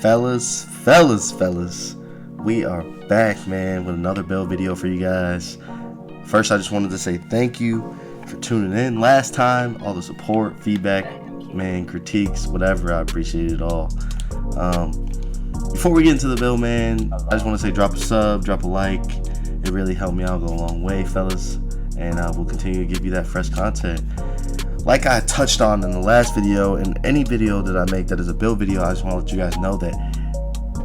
Fellas, we are back, man, with another build video for you guys. First, I just wanted to say thank you for tuning in last time. All the support, feedback, man, critiques, whatever, I appreciate it all. Before we get into the build, man, I just want to say drop a sub, drop a like. It really helped me out, go a long way, fellas, and we'll continue to give you that fresh content. Like I touched on in the last video, and any video that I make that is a build video, I just want to let you guys know that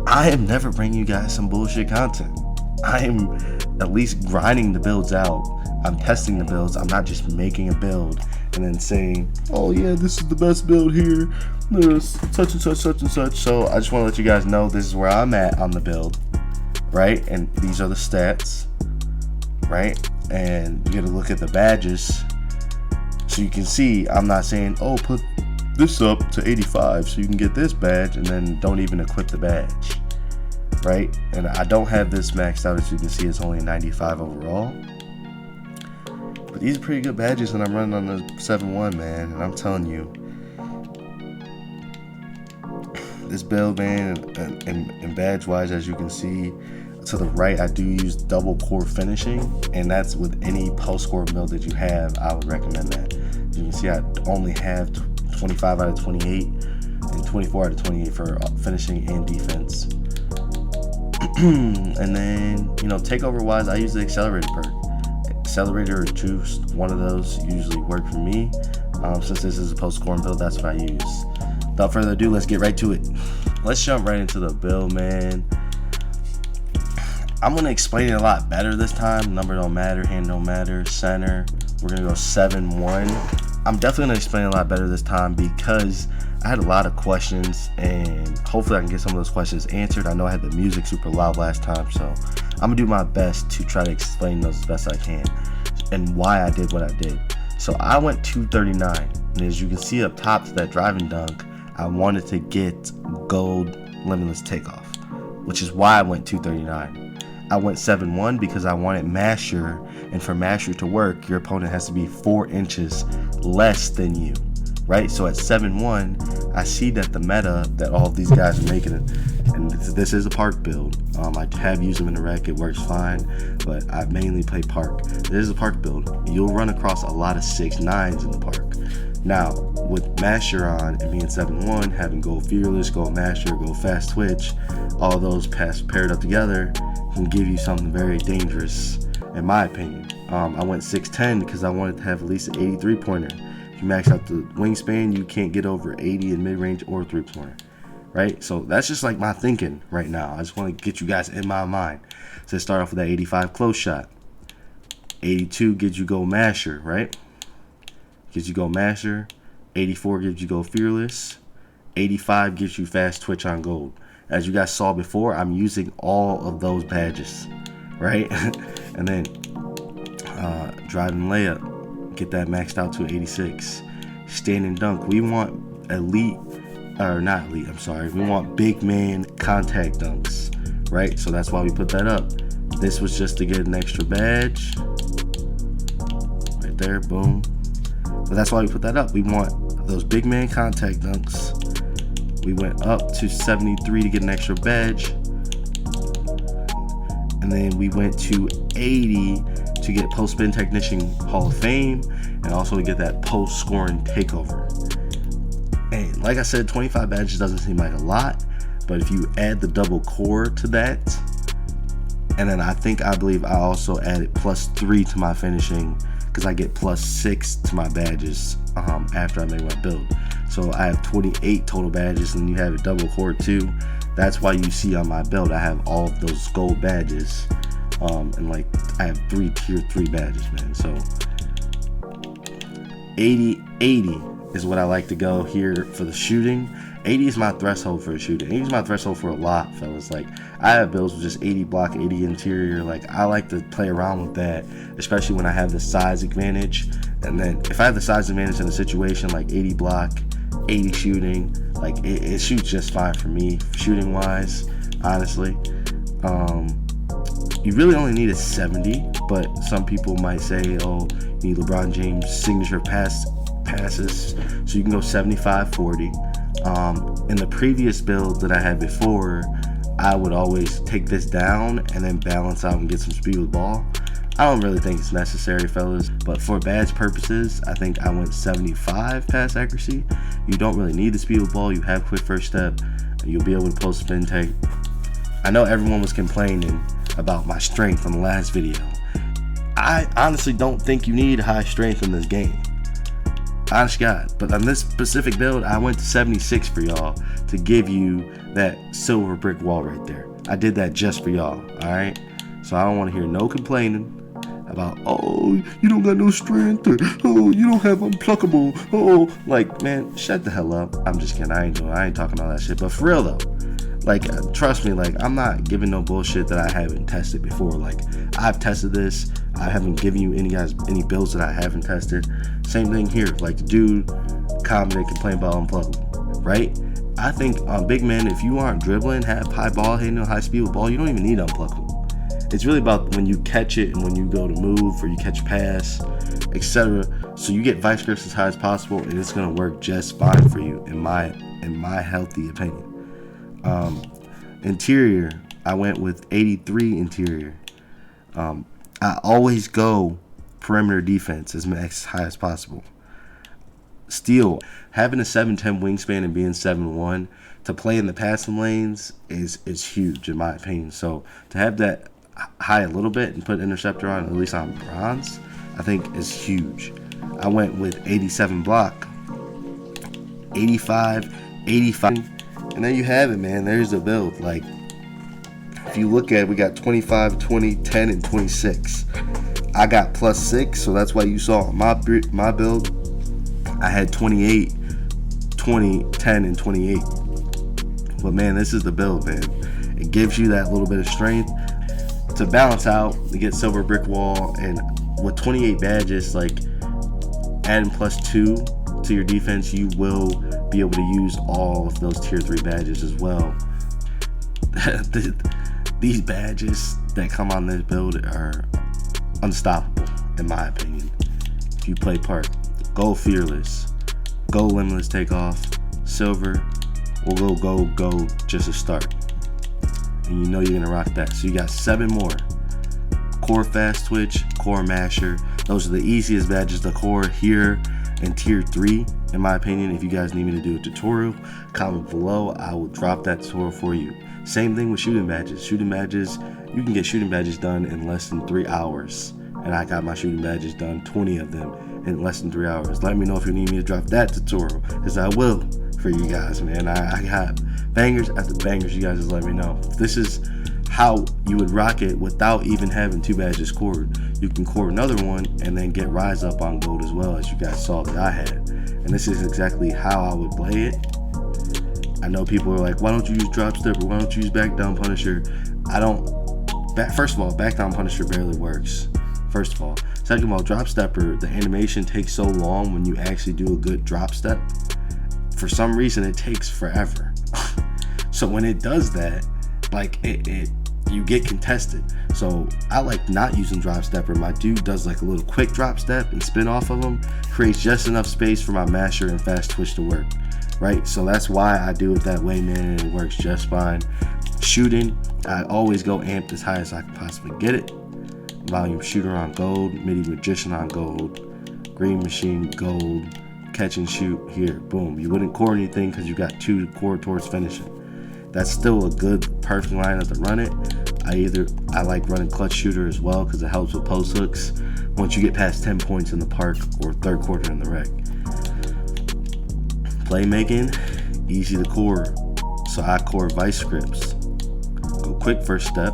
I am never bringing you guys some bullshit content. I am at least grinding the builds out. I'm testing the builds. I'm not just making a build and then saying, oh yeah, this is the best build here, this such and such, such and such. So I just want to let you guys know this is where I'm at on the build, right? And these are the stats, right? And you gotta look at the badges. So you can see I'm not saying, oh, put this up to 85 so you can get this badge, and then don't even equip the badge, right? And I don't have this maxed out. As you can see, it's only 95 overall. But these are pretty good badges, and I'm running on the 7-1, man. And I'm telling you, this build, man, and badge-wise, as you can see, to the right, I do use double core finishing, and that's with any post-score build that you have. I would recommend that. You can see I only have 25 out of 28 and 24 out of 28 for finishing and defense. And then, you know, takeover wise, I use the accelerator perk. Accelerator or juice, one of those usually work for me. Since this is a post-scoring build, that's what I use. Without further ado, let's get right to it. Let's jump right into the build, man. I'm gonna explain it a lot better this time. Number don't matter, hand don't matter, center. We're gonna go 7-1. I'm definitely gonna explain it a lot better this time because I had a lot of questions, and hopefully I can get some of those questions answered. I know I had the music super loud last time, so I'm gonna do my best to try to explain those as best I can and why I did what I did. So I went 239, and as you can see up top to that driving dunk, I wanted to get gold limitless takeoff, which is why I went 239. I went 7-1 because I wanted masher, and for masher to work, your opponent has to be 4 inches less than you, right? So at 7-1, I see that the meta that all of these guys are making, and this is a park build. I have used them in the rec, it works fine, but I mainly play park. This is a park build. You'll run across a lot of 6-9s in the park. Now, with masher on and being 7-1, having go fearless, go masher, go fast twitch, all those paired up together can give you something very dangerous, in my opinion. I went 6'10 because I wanted to have at least an 83 pointer. If you max out the wingspan, you can't get over 80 in mid-range or 3-pointer, right? So that's just like my thinking right now. I just want to get you guys in my mind. So start off with that 85 close shot. 82 gives you go masher, right? Gives you go masher. 84 gives you go fearless. 85 gives you fast twitch on gold. As you guys saw before, I'm using all of those badges, right? And then driving layup, get that maxed out to 86. Standing dunk, we want elite, or not elite, I'm sorry. We want big man contact dunks, right? So that's why we put that up. This was just to get an extra badge. Right there, boom. But that's why we put that up. We want those big man contact dunks. We went up to 73 to get an extra badge. And then we went to 80 to get post-spin technician Hall of Fame, and also to get that post-scoring takeover. And like I said, 25 badges doesn't seem like a lot, but if you add the double core to that, and then I believe I also added +3 to my finishing, because I get +6 to my badges after I make my build. So I have 28 total badges, and you have a double core too. That's why you see on my build I have all of those gold badges, and like I have 3 tier 3 badges, man. So 80 is what I like to go here for the shooting. 80 is my threshold for the shooting. 80 is my threshold for a lot, fellas. Like, I have builds with just 80 block, 80 interior. Like, I like to play around with that, especially when I have the size advantage. And then if I have the size advantage in a situation like 80 block, 80 shooting, like it shoots just fine for me shooting wise, honestly. You really only need a 70, but some people might say, oh, you need LeBron James signature passes, so you can go 75-40. In the previous build that I had before, I would always take this down and then balance out and get some speed with ball. I don't really think it's necessary, fellas, but for badge purposes, I think I went 75 pass accuracy. You don't really need the speed with ball. You have quick first step. You'll be able to post spin take. I know everyone was complaining about my strength on the last video. I honestly don't think you need high strength in this game. Honest God. But on this specific build, I went to 76 for y'all to give you that silver brick wall right there. I did that just for y'all, alright? So I don't want to hear no complaining about, oh, you don't got no strength, or oh, you don't have unpluckable, oh, like, man, shut the hell up. I'm just kidding. I ain't talking all that shit. But for real though, like, trust me, like, I'm not giving no bullshit that I haven't tested before. Like, I've tested this. I haven't given you any builds that I haven't tested. Same thing here. Like, the dude commented, complain about unpluckable, right? I think on big men, if you aren't dribbling, have high ball handle, high speed with ball, you don't even need unpluckable. It's really about when you catch it and when you go to move or you catch pass, etc. So you get vice grips as high as possible, and it's gonna work just fine for you, in my healthy opinion. Interior, I went with 83 interior. I always go perimeter defense as high as possible. Steal, having a 7'10" wingspan and being 7'1" to play in the passing lanes is huge in my opinion. So to have that high a little bit and put interceptor on, at least on bronze, I think is huge. I went with 87 block, 85, and there you have it, man. There's the build. Like, if you look at it, we got 25, 20, 10, and 26. I got +6, so that's why you saw my build, I had 28, 20, 10, and 28. But man, this is the build, man. It gives you that little bit of strength to balance out, to get silver brick wall, and with 28 badges, like, adding +2 to your defense, you will be able to use all of those tier 3 badges as well. These badges that come on this build are unstoppable, in my opinion. If you play part, gold fearless, gold limitless takeoff, silver, will go just a start. And you know you're gonna rock that. So you got 7 more. Core fast twitch, core masher. Those are the easiest badges to core here in tier 3, in my opinion. If you guys need me to do a tutorial, comment below. I will drop that tutorial for you. Same thing with shooting badges. Shooting badges, you can get shooting badges done in less than 3 hours. And I got my shooting badges done, 20 of them, in less than 3 hours. Let me know if you need me to drop that tutorial, because I will for you guys, man. I got bangers after bangers. You guys just let me know. This is how you would rock it without even having 2 badges cored. You can core another one and then get rise up on gold as well, as you guys saw that I had. And this is exactly how I would play it. I know people are like, why don't you use drop step, or why don't you use back down punisher? I don't. First of all, back down punisher barely works. First of all. Second of all, drop stepper, the animation takes so long when you actually do a good drop step. For some reason, it takes forever. So when it does that, like, you get contested. So I like not using drop stepper. My dude does like a little quick drop step and spin off of them, creates just enough space for my masher and fast twitch to work, right? So that's why I do it that way, man, and it works just fine. Shooting, I always go amped as high as I can possibly get it. Volume shooter on gold, midi magician on gold, green machine gold, catch and shoot here, boom. You wouldn't core anything because you got 2 core towards finishing. That's still a good, perfect lineup to run it. I like running clutch shooter as well because it helps with post hooks once you get past 10 points in the park or 3rd quarter in the rec. Playmaking, easy to core. So I core vice grips. Go quick first step.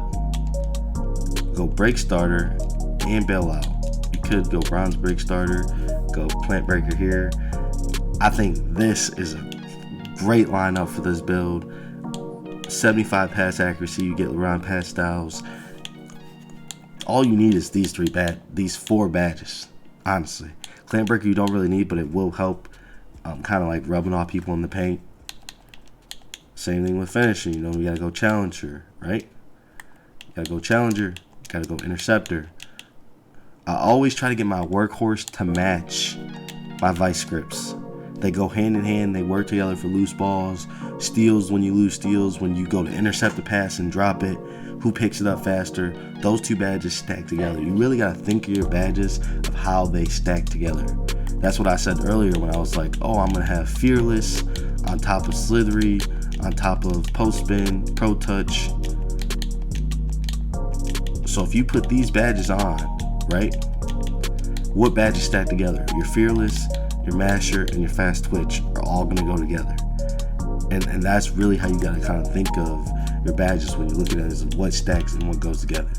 Go break starter and bailout. You could go bronze break starter, go plant breaker here. I think this is a great lineup for this build. 75 pass accuracy, you get around pass styles. All you need is these 4 badges, honestly. Plant breaker you don't really need, but it will help, kind of like rubbing off people in the paint. Same thing with finishing, you know, you gotta go challenger, right? You gotta go challenger, you gotta go interceptor. I always try to get my workhorse to match my vice grips. They go hand in hand. They work together for loose balls. Steals when you lose steals. When you go to intercept the pass and drop it, who picks it up faster? Those two badges stack together. You really got to think of your badges of how they stack together. That's what I said earlier when I was like, oh, I'm going to have Fearless on top of Slithery, on top of Post Spin, Pro Touch. So if you put these badges on, right, what badges stack together? Your Fearless, your Masher, and your Fast Twitch are all going to go together. And that's really how you got to kind of think of your badges when you're looking at it, is what stacks and what goes together.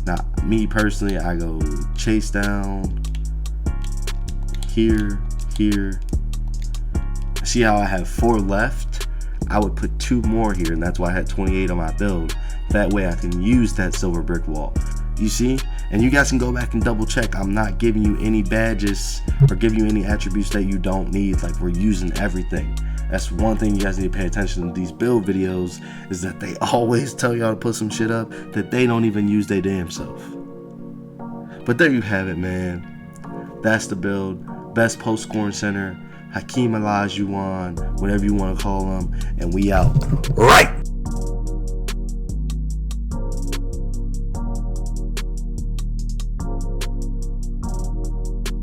Now, me personally, I go chase down, here. See how I have 4 left? I would put 2 more here, and that's why I had 28 on my build. That way I can use that silver brick wall. You see? And you guys can go back and double check. I'm not giving you any badges or giving you any attributes that you don't need. Like, we're using everything. That's one thing you guys need to pay attention to these build videos, is that they always tell y'all to put some shit up that they don't even use their damn self. But there you have it, man. That's the build. Best post scoring center, Hakeem Olajuwon, whatever you want to call him, and we out. Right.